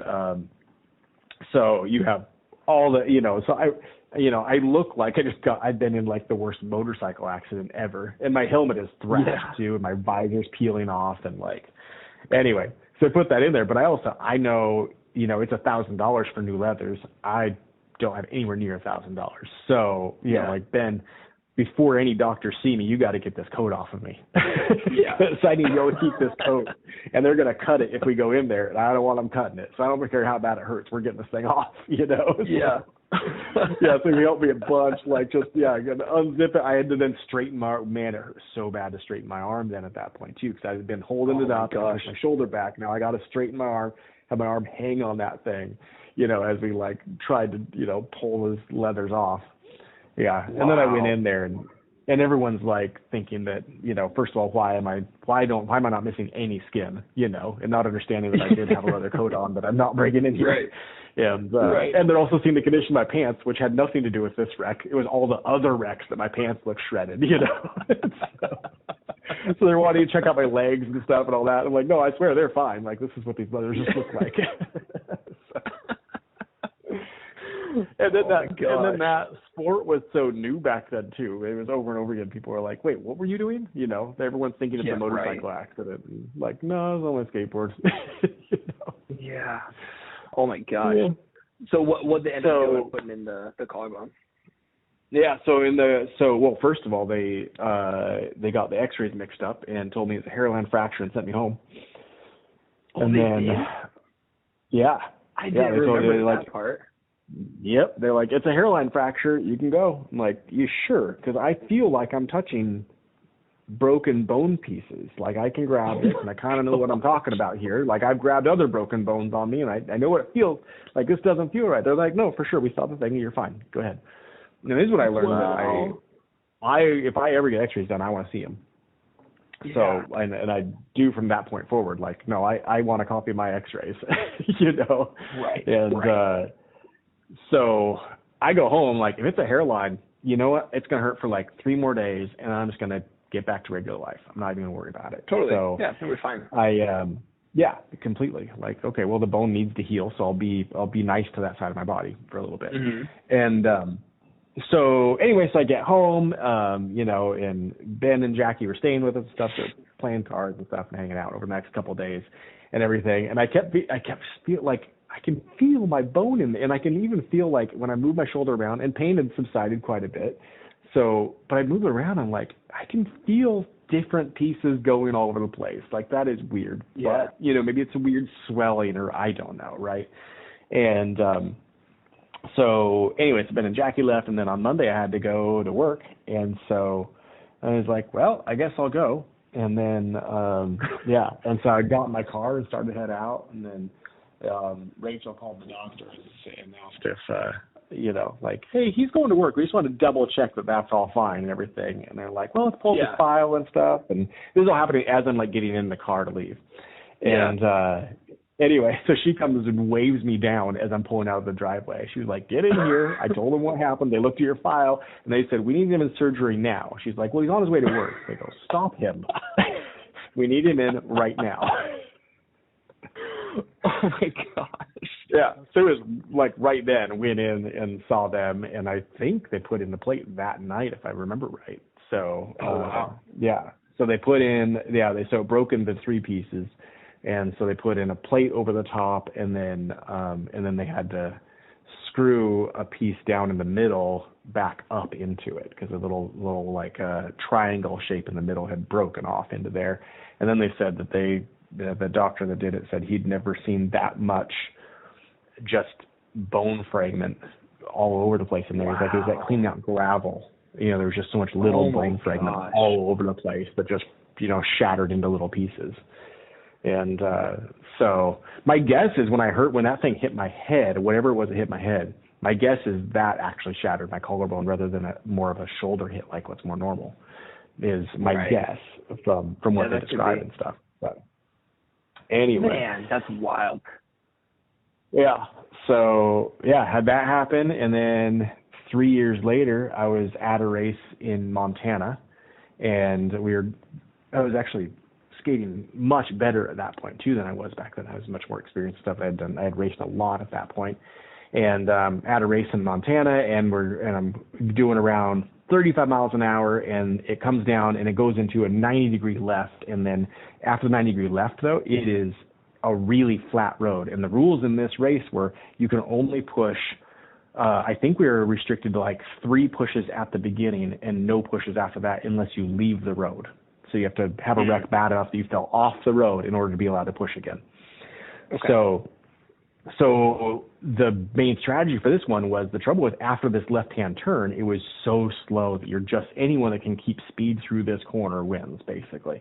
S2: so you have all the, so I look like I've been in like the worst motorcycle accident ever. And my helmet is thrashed too, and my visor's peeling off, and like, anyway, so I put that in there. But I know, it's $1,000 for new leathers. I don't have anywhere near $1,000. So, like Ben, before any doctors see me, you got to get this coat off of me.
S1: Yeah.
S2: So I need to go keep this coat, and they're going to cut it if we go in there, and I don't want them cutting it. So I don't care how bad it hurts. We're getting this thing off, So,
S1: Yeah.
S2: yeah, so he helped me a bunch, like just, I got to unzip it. I had to then straighten my arm. Man, it hurt so bad to straighten my arm then at that point, too, because I had been holding it up, and pushed my shoulder back. Now I got to straighten my arm, have my arm hang on that thing, as we, like, tried to, pull his leathers off. Yeah, and then I went in there, and everyone's like thinking that, first of all, why am I not missing any skin, and not understanding that I did have a leather coat on, but I'm not breaking in here.
S1: Right.
S2: And and they're also seeing the condition of my pants, which had nothing to do with this wreck. It was all the other wrecks that my pants looked shredded, So they're wanting to check out my legs and stuff and all that. I'm like, no, I swear they're fine. Like, this is what these leathers just look like. And then that sport was so new back then too. It was over and over again. People were like, "Wait, what were you doing?" Everyone's thinking it's a motorcycle accident. And like, no, it was only skateboard.
S1: Yeah. Oh my gosh.
S2: Yeah.
S1: So what they ended up doing, putting in the collarbone?
S2: Yeah. Well, first of all, they got the X-rays mixed up and told me it's a hairline fracture and sent me home.
S1: And then,
S2: yeah,
S1: I didn't remember that part.
S2: Yep, they're like, it's a hairline fracture, you can go. I'm like, you sure? Because I feel like I'm touching broken bone pieces. Like, I can grab it, and I kind of know what I'm talking about here. Like, I've grabbed other broken bones on me, and I know what it feels like. This doesn't feel right. They're like, no, for sure, we saw the thing, you're fine. Go ahead. And this is what I learned. That if I ever get X-rays done, I want to see them. Yeah. So, and I do from that point forward. Like, no, I want a copy of my X-rays,
S1: Right.
S2: And so I go home, like, if it's a hairline, you know what? It's going to hurt for like 3 more days, and I'm just going to get back to regular life. I'm not even going to worry about it.
S1: Totally.
S2: So,
S1: yeah, we're fine.
S2: Yeah, completely. Like, okay, well, the bone needs to heal, so I'll be nice to that side of my body for a little bit.
S1: Mm-hmm.
S2: And so anyway, so I get home, and Ben and Jackie were staying with us and stuff, so playing cards and stuff and hanging out over the next couple of days and everything. And I kept feel like I can feel my bone and I can even feel like when I move my shoulder around, and pain had subsided quite a bit. So, but I move it around, I'm like, I can feel different pieces going all over the place. Like, that is weird.
S1: Yeah.
S2: But, maybe it's a weird swelling, or I don't know, right? And so anyway, Ben and Jackie left, and then on Monday I had to go to work. And so I was like, well, I guess I'll go. And then, and so I got in my car and started to head out, and then Rachel called the doctor and asked if, like, hey, he's going to work. We just want to double check that that's all fine and everything. And they're like, well, let's pull up his file and stuff. And this is all happening as I'm, like, getting in the car to leave. And anyway, so she comes and waves me down as I'm pulling out of the driveway. She was like, get in here. I told them what happened. They looked at your file, and they said, we need him in surgery now. She's like, well, he's on his way to work. They go, stop him. We need him in right now.
S1: Oh my gosh.
S2: Yeah. So it was like right then, went in and saw them, and I think they put in the plate that night, if I remember right. So
S1: wow.
S2: Yeah. So they put in so it broke into 3 pieces, and so they put in a plate over the top, and then they had to screw a piece down in the middle back up into it, because a little like triangle shape in the middle had broken off into there. And then they said that the doctor that did it said he'd never seen that much just bone fragment all over the place in there. Wow. It was like cleaning out gravel. There was just so much little bone fragment all over the place that just, shattered into little pieces. And so my guess is when that thing hit my head, whatever it was that hit my head, my guess is that actually shattered my collarbone rather than more of a shoulder hit like what's more normal, is my guess from what they described and stuff. But anyway.
S1: Man, that's wild.
S2: Yeah. So, had that happen. And then 3 years later, I was at a race in Montana, and I was actually skating much better at that point, too, than I was back then. I was much more experienced stuff I had raced a lot at that point. And at a race in Montana, and I'm doing around 35 miles an hour, and it comes down and it goes into a 90-degree left. And then after the 90-degree left, though, it is a really flat road. And the rules in this race were you can only push I think we were restricted to like 3 pushes at the beginning and no pushes after that unless you leave the road. So you have to have a wreck bad enough that you fell off the road in order to be allowed to push again.
S1: Okay.
S2: So the main strategy for this one was, the trouble with after this left-hand turn, it was so slow that anyone that can keep speed through this corner wins, basically.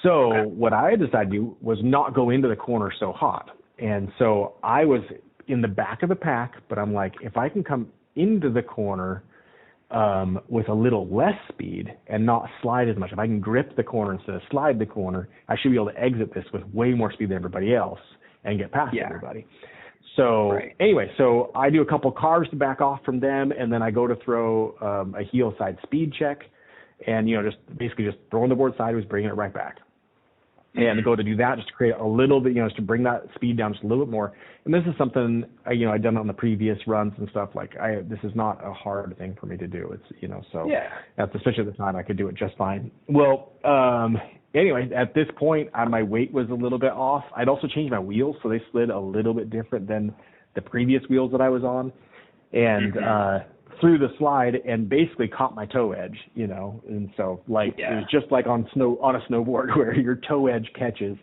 S2: So what I decided to do was not go into the corner so hot. And so I was in the back of the pack, but I'm like, if I can come into the corner with a little less speed and not slide as much, if I can grip the corner instead of slide the corner, I should be able to exit this with way more speed than everybody else and get past everybody. So anyway, so I do a couple cars to back off from them, and then I go to throw a heel side speed check, and just basically just throwing the board sideways, bringing it right back. And go to do that just to create a little bit, just to bring that speed down just a little bit more. And this is something I'd done on the previous runs and stuff. This is not a hard thing for me to do. It's so especially at the time I could do it just fine. Well, anyway, at this point, my weight was a little bit off. I'd also changed my wheels, so they slid a little bit different than the previous wheels that I was on, and through the slide and basically caught my toe edge, and so it was just like on a snowboard where your toe edge catches,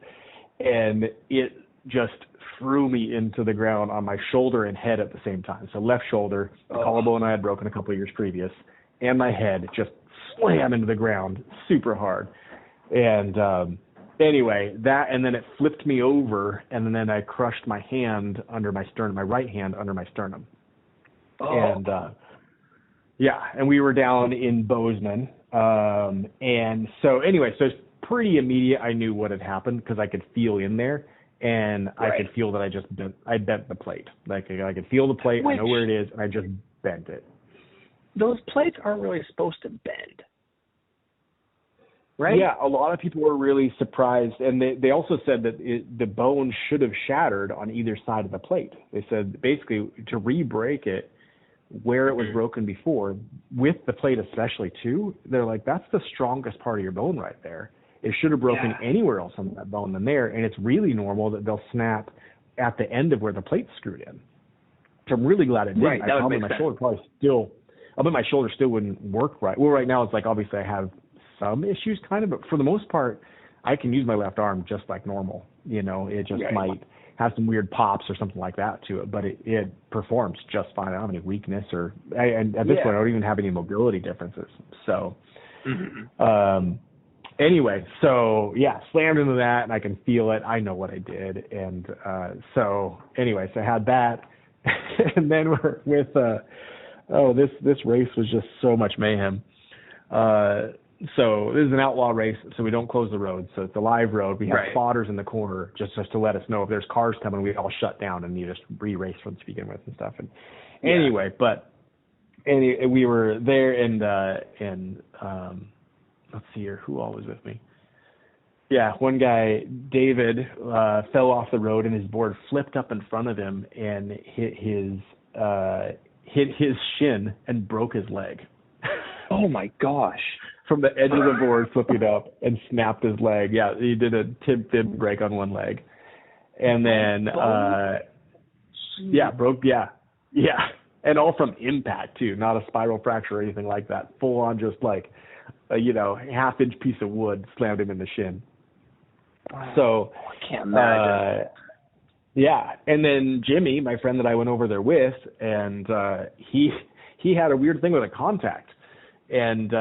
S2: and it just threw me into the ground on my shoulder and head at the same time. So left shoulder, the collarbone I had broken a couple of years previous, and my head just slammed into the ground super hard. And anyway, that, and then it flipped me over, and then I crushed my hand under my sternum, my right hand under my sternum. And and we were down in Bozeman. And so anyway, so it's pretty immediate. I knew what had happened because I could feel in there, and I could feel that I bent the plate. Like I could feel the plate. I know where it is, and I just bent it.
S1: Those plates aren't really supposed to bend, right?
S2: Yeah, a lot of people were really surprised, and they also said that the bone should have shattered on either side of the plate. They said basically to re-break it where it was broken before, with the plate especially too, they're like, that's the strongest part of your bone right there. It should have broken anywhere else on that bone than there, and it's really normal that they'll snap at the end of where the plate's screwed in. So I'm really glad it didn't.
S1: Right, that would make sense.
S2: I bet my shoulder still wouldn't work right. Well, right now it's like obviously I have some issues kind of, but for the most part, I can use my left arm just like normal. It just might have some weird pops or something like that to it, but it performs just fine. I don't have any weakness and at this point I don't even have any mobility differences. So anyway, so slammed into that, and I can feel it. I know what I did. And so anyway, so I had that. And then we're with this race was just so much mayhem. So this is an outlaw race, so we don't close the road. So it's a live road. We have spotters in the corner just to let us know if there's cars coming. We all shut down and you just re-race from to begin with and stuff. And anyway, we were there, and let's see here, who all was with me? Yeah, one guy, David, fell off the road and his board flipped up in front of him and hit his shin and broke his leg.
S1: Oh my gosh.
S2: From the edge of the board, flipping up, and snapped his leg. Yeah, he did a tib break on one leg. And then, broke. And all from impact, too, not a spiral fracture or anything like that. Full on just like, a half-inch piece of wood slammed him in the shin. So,
S1: I can't imagine.
S2: And then Jimmy, my friend that I went over there with, and he had a weird thing with a contact. And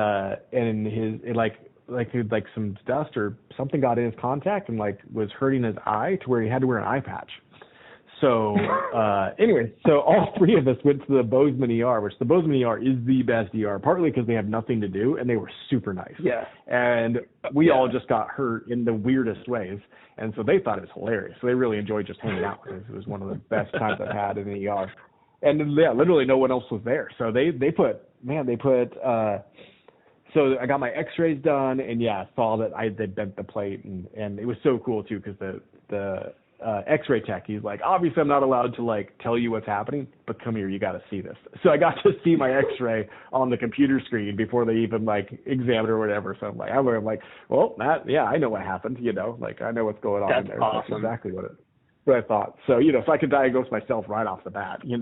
S2: his like some dust or something got in his contact and was hurting his eye to where he had to wear an eye patch. So anyway, so all three of us went to the Bozeman ER, which the Bozeman ER is the best ER, partly because they have nothing to do and they were super nice.
S1: Yeah.
S2: And we all just got hurt in the weirdest ways, and so they thought it was hilarious. So they really enjoyed just hanging out with us. It was one of the best times I've had in the ER. And literally no one else was there. So they put so I got my x-rays done, and saw that they bent the plate, and it was so cool too, because the x-ray tech, he's like, obviously I'm not allowed to tell you what's happening, but come here, you got to see this. So I got to see my x-ray on the computer screen before they even examined or whatever. So I'm like, well, I know what happened, I know what's going on.
S1: That's
S2: there.
S1: awesome.
S2: That's exactly what it. what I thought. So, so I could diagnose myself right off the bat,
S1: Yeah,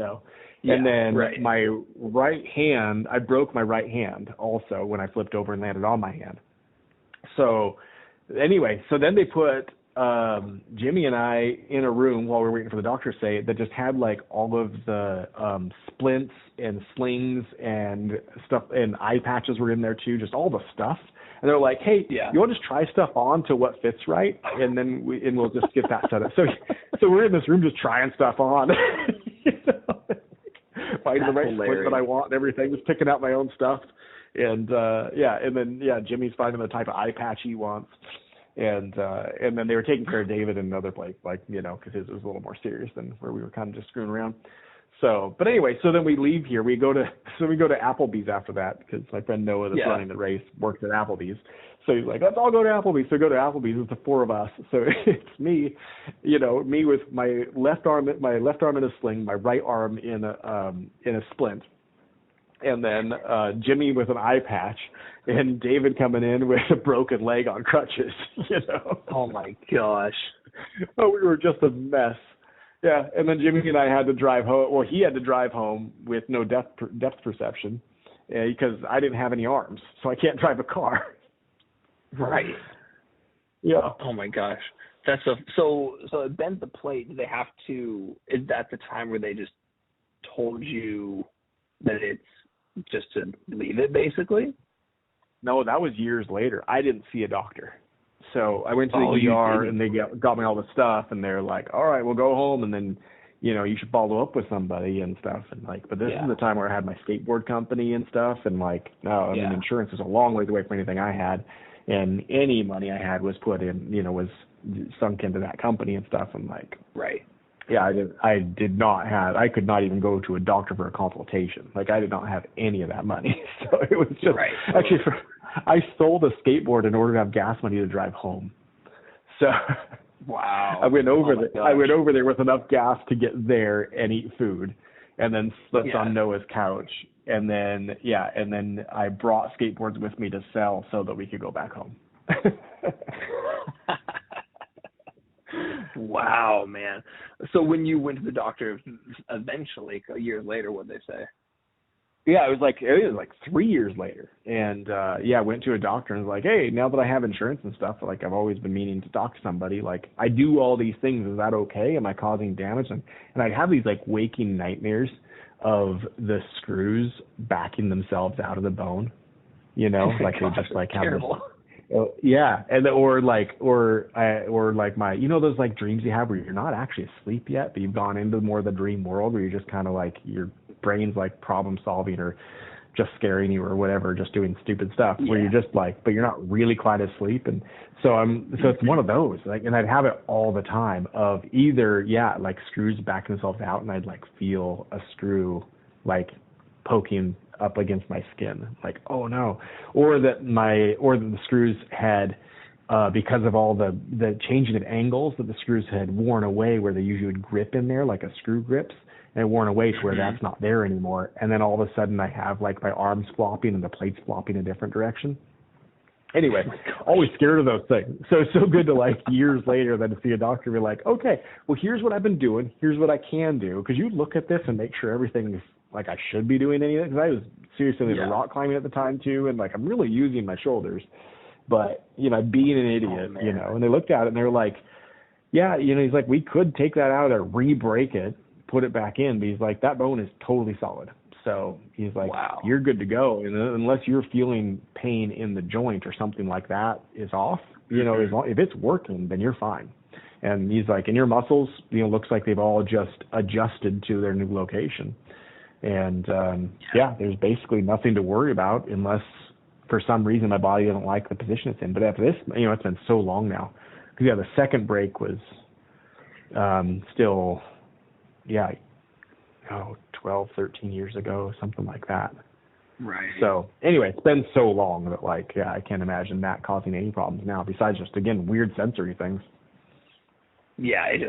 S2: And then
S1: right.
S2: my right hand, I broke my right hand also when I flipped over and landed on my hand. So anyway, so then they put Jimmy and I in a room while we were waiting for the doctor to say that just had like all of the splints and slings and stuff, and eye patches were in there too, just all the stuff. And they're like, hey,
S1: Yeah.
S2: you want to just try stuff on to what fits right, and then we'll just get that set up. So we're in this room just trying stuff on, finding the right splint that I want and everything, just picking out my own stuff. And then Jimmy's finding the type of eye patch he wants. And then they were taking care of David in another place, because his was a little more serious than where we were kind of just screwing around. So, but anyway, so then we leave here. We go to Applebee's after that, because my friend Noah that's running the race worked at Applebee's. So he's like, let's all go to Applebee's. So we go to Applebee's. It's the four of us. So it's me, me with my left arm in a sling, my right arm in a splint, and then Jimmy with an eye patch, and David coming in with a broken leg on crutches.
S1: Oh my gosh.
S2: Oh, we were just a mess. Yeah, and then Jimmy and I had to drive home. Well, he had to drive home with no depth perception because I didn't have any arms, so I can't drive a car.
S1: Right.
S2: Yeah.
S1: Oh my gosh. That's so it bends the plate. Do they have to? Is that the time where they just told you that it's just to leave it, basically?
S2: No, that was years later. I didn't see a doctor. So I went to the ER and they got me all the stuff, and they're like, all right, we'll go home, and then, you should follow up with somebody and stuff. And but this is the time where I had my skateboard company and stuff, and insurance is a long ways away from anything I had, and any money I had was put in, was sunk into that company and stuff. And
S1: right.
S2: Yeah, I could not even go to a doctor for a consultation. I did not have any of that money. So it was just, actually, I sold a skateboard in order to have gas money to drive home. So
S1: wow.
S2: I went over there with enough gas to get there and eat food, and then slept on Noah's couch. And then I brought skateboards with me to sell so that we could go back home.
S1: Wow, man. So when you went to the doctor eventually, years later, what did they say?
S2: Yeah, it was 3 years later. And I went to a doctor and was like, hey, now that I have insurance and stuff, I've always been meaning to talk to somebody. I do all these things. Is that okay? Am I causing damage? And I'd have these waking nightmares of the screws backing themselves out of the bone. They just have
S1: terrible.
S2: this. Yeah, and or my those dreams you have where you're not actually asleep yet, but you've gone into more of the dream world where you're just kind of your brain's problem solving or just scaring you or whatever, just doing stupid stuff where you're just but you're not really quite asleep. And so it's one of those, and I'd have it all the time of either screws backing themselves out, and I'd feel a screw poking up against my skin, oh no, or that the screws had because of all the changing of angles, that the screws had worn away where they usually would grip in there like a screw grips, and worn away to where that's not there anymore. And then all of a sudden I have my arms flopping and the plates flopping a different direction. Anyway, always scared of those things. So it's so good to years later then to see a doctor and be like, okay, well, here's what I've been doing. Here's what I can do. Because you look at this and make sure everything's I should be doing anything. Because I was seriously into rock climbing at the time too. And I'm really using my shoulders. But, being an idiot, and they looked at it and they were like, yeah, he's like, we could take that out of there, re-break it, put it back in. But he's like, that bone is totally solid. So he's like, you're good to go. And unless you're feeling pain in the joint or something like that is off, if it's working, then you're fine. And he's like, and your muscles, looks like they've all just adjusted to their new location. And there's basically nothing to worry about unless for some reason my body doesn't like the position it's in. But after this, it's been so long now. Because the second break was still, 12, 13 years ago, something like that.
S1: Right.
S2: So anyway, it's been so long that I can't imagine that causing any problems now, besides just, again, weird sensory things.
S1: Yeah, it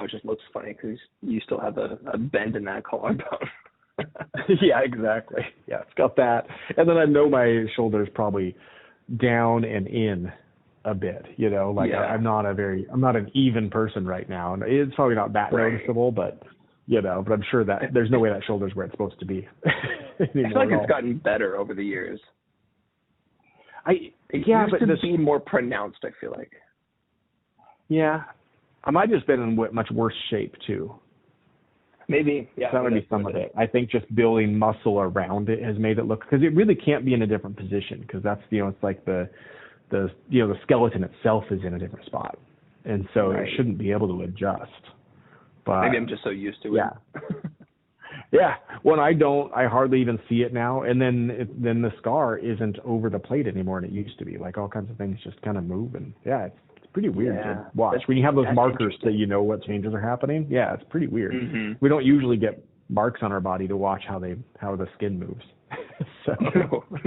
S1: just looks funny because you still have a bend in that collarbone.
S2: Yeah, exactly. Yeah, it's got that. And then I know my shoulder is probably down and in a bit, you know, like
S1: Yeah.
S2: I'm not an even person right now. And it's probably not that
S1: Right.
S2: noticeable, but you know, but I'm sure that there's no way that shoulder's where it's supposed to be
S1: I feel like it's gotten better over the years. It used to be more pronounced, I feel like.
S2: Yeah. I might have just been in much worse shape too.
S1: Maybe, yeah.
S2: That would be some of it. I think just building muscle around it has made it look, because it really can't be in a different position, because that's, you know, it's like the you know, the skeleton itself is in a different spot, and so it shouldn't be able to adjust. But
S1: maybe I'm just so used to it.
S2: Yeah. Yeah. When I hardly even see it now, and then the scar isn't over the plate anymore, and it used to be. Like all kinds of things just kind of move, and yeah, it's pretty weird to watch. When you have those markers that you know what changes are happening, yeah, it's pretty weird.
S1: Mm-hmm.
S2: We don't usually get marks on our body to watch how the skin moves. So.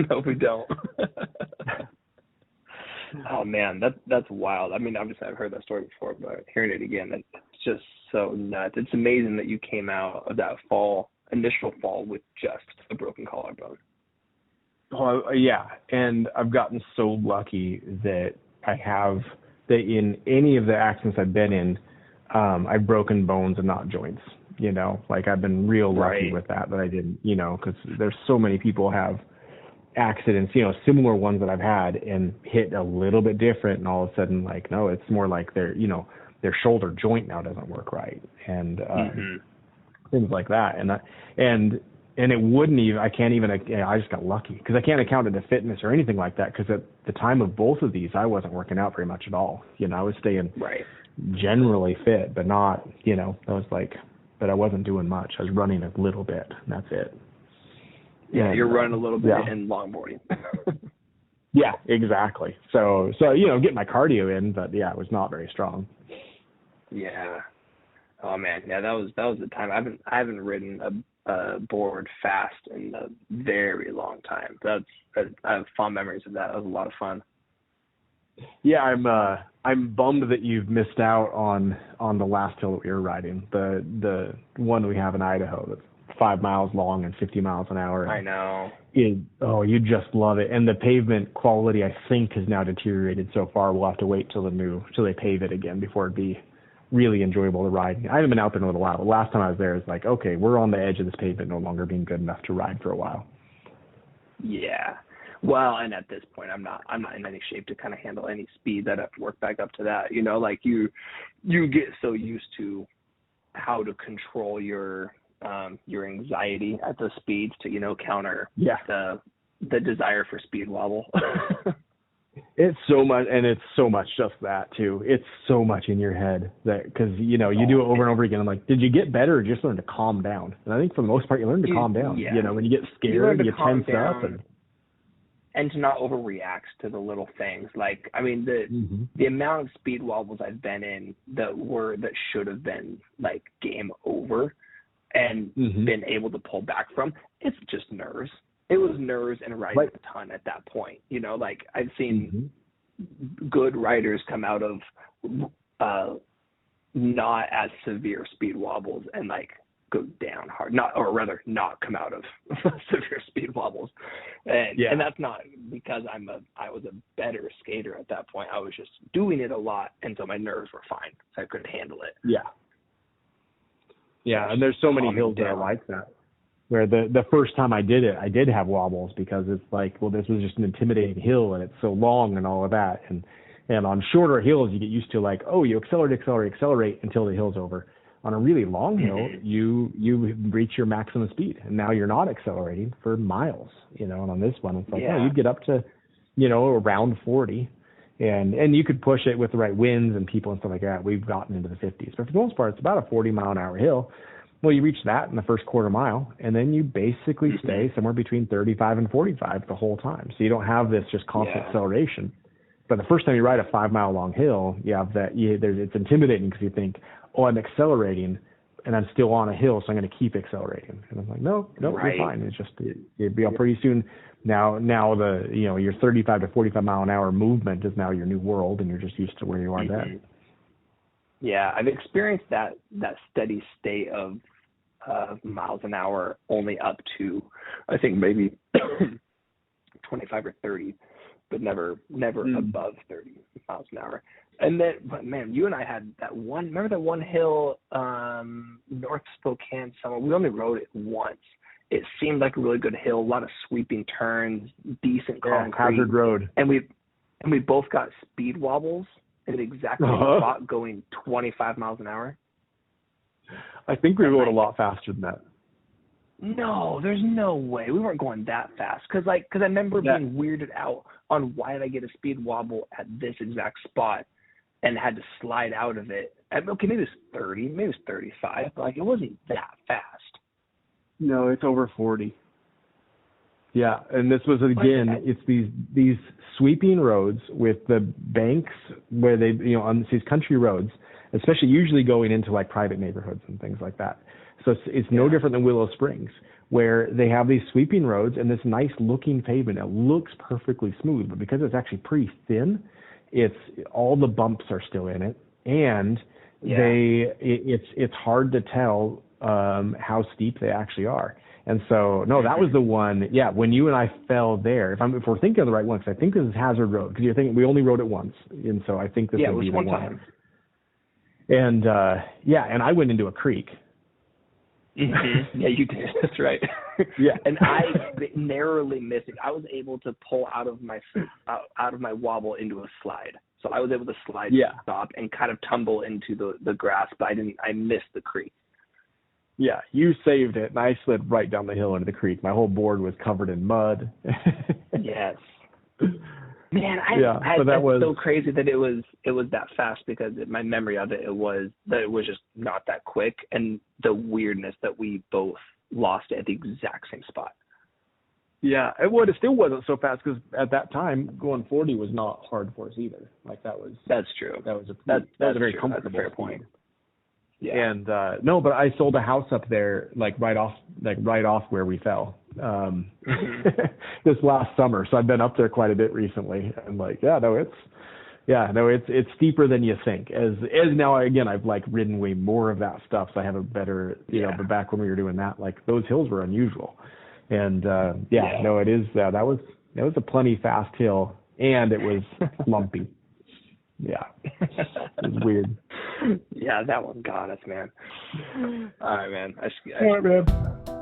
S1: No, we don't. Oh man, that's wild. I mean, I've heard that story before, but hearing it again, it's just so nuts. It's amazing that you came out of that initial fall with just a broken collarbone.
S2: Oh yeah, and I've gotten so lucky that in any of the accidents I've been in, I've broken bones and not joints. You know, like I've been real lucky with that I didn't. You know, because there's so many people have accidents, you know, similar ones that I've had, and hit a little bit different, and all of a sudden, like, no, it's more like their shoulder joint now doesn't work right, and things like that, and it wouldn't even, I just got lucky, because I can't account it to fitness or anything like that, because at the time of both of these, I wasn't working out very much at all. You know, I was staying generally fit, but not, you know, but I wasn't doing much. I was running a little bit, and that's it.
S1: Yeah, you're running a little bit in longboarding.
S2: Yeah, exactly. So you know, get my cardio in, but yeah, it was not very strong. Yeah.
S1: Oh man, yeah, that was the time. I haven't ridden a board fast in a very long time. I have fond memories of that. That was a lot of fun.
S2: Yeah, I'm bummed that you've missed out on the last hill that we were riding, the one we have in Idaho that's 5 miles long and 50 miles an hour.
S1: I know.
S2: You just love it. And the pavement quality, I think, has now deteriorated so far. We'll have to wait till they pave it again before it'd be really enjoyable to ride. I haven't been out there in a little while, but last time I was there, it's like, okay, we're on the edge of this pavement no longer being good enough to ride for a while.
S1: Yeah. Well, and at this point, I'm not in any shape to kind of handle any speed that I have to work back up to that. You know, like you get so used to how to control your anxiety at the speeds to, you know, counter the desire for speed wobble.
S2: It's so much just that too. It's so much in your head that, because you know, you do it over and over again. I'm like, did you get better or just learn to calm down? And I think for the most part, you learn to calm down. Yeah. You know, when you get scared, you tense up
S1: and to not overreact to the little things. Like, I mean, the amount of speed wobbles I've been in that should have been like game over and been able to pull back from, it's just nerves. It was nerves and riding a ton at that point. You know, like I've seen good riders come out of not as severe speed wobbles and like go down hard, not come out of severe speed wobbles. And that's not because I was a better skater at that point. I was just doing it a lot, and so my nerves were fine, so I couldn't handle it.
S2: Yeah, and there's so many hills that are like that, where the first time I did it, I did have wobbles, because it's like, well, this was just an intimidating hill, and it's so long and all of that. And on shorter hills, you get used to like, oh, you accelerate until the hill's over. On a really long hill, you reach your maximum speed, and now you're not accelerating for miles, you know. And on this one, it's like, oh, you'd get up to, you know, around 40, and you could push it with the right winds and people and stuff like that. We've gotten into the 50s, but for the most part, it's about a 40-mile-an-hour hill. Well, you reach that in the first quarter mile, and then you basically stay somewhere between 35 and 45 the whole time. So you don't have this just constant acceleration. But the first time you ride a 5-mile-long hill, you have that. It's intimidating, because you think, oh, I'm accelerating, and I'm still on a hill, so I'm going to keep accelerating. And I'm like, no, you're fine. It's just you'll be pretty soon. Now your 35 to 45 mile an hour movement is now your new world, and you're just used to where you are then.
S1: Yeah, I've experienced that steady state of miles an hour only up to, I think, maybe 25 or 30, but never above 30. miles an hour. And then, but man, you and I had that one. Remember that one hill, North Spokane somewhere? We only rode it once. It seemed like a really good hill, a lot of sweeping turns, decent concrete.
S2: Hazard road.
S1: And we both got speed wobbles in exactly the spot, going 25 miles an hour.
S2: I think we rode a lot faster than that.
S1: No, there's no way. We weren't going that fast. Cause I remember being weirded out on why did I get a speed wobble at this exact spot and had to slide out of it. Okay, maybe it was 30, maybe it was 35, but like it wasn't that fast.
S2: No, it's over 40. Yeah, and this was, again, it's these sweeping roads with the banks where they, on these country roads, especially usually going into like private neighborhoods and things like that. So it's no different than Willow Springs, where they have these sweeping roads and this nice looking pavement. It looks perfectly smooth, but because it's actually pretty thin, all the bumps are still in it, and it's hard to tell how steep they actually are. And so, no, that was the one. Yeah, when you and I fell there, if we're thinking of the right one, because I think this is Hazard Road, because you're thinking we only rode it once, and so I think this would be the one. Time. And and I went into a creek.
S1: Mm-hmm. Yeah, you did. That's right.
S2: Yeah,
S1: and I narrowly missed it. I was able to pull out of my wobble into a slide. So I was able to slide, stop, and kind of tumble into the grass, but I missed the creek.
S2: Yeah, you saved it, and I slid right down the hill into the creek. My whole board was covered in mud.
S1: Yes. Man,
S2: so that was
S1: so crazy that it was that fast, because my memory of it was that it was just not that quick, and the weirdness that we both lost at the exact same spot.
S2: Yeah, it still wasn't so fast, because at that time going 40 was not hard for us either. Like that's
S1: true.
S2: That was a very comfortable.
S1: That's a fair point. Yeah.
S2: And but I sold a house up there, right off where we fell this last summer. So I've been up there quite a bit recently, and it's steeper than you think. As now, again, I've ridden way more of that stuff, so I have a better But back when we were doing that, those hills were unusual, and it is that was a plenty fast hill, and it was lumpy. Yeah, it was weird.
S1: Yeah, that one got us, man. All right, man.
S2: All right, man.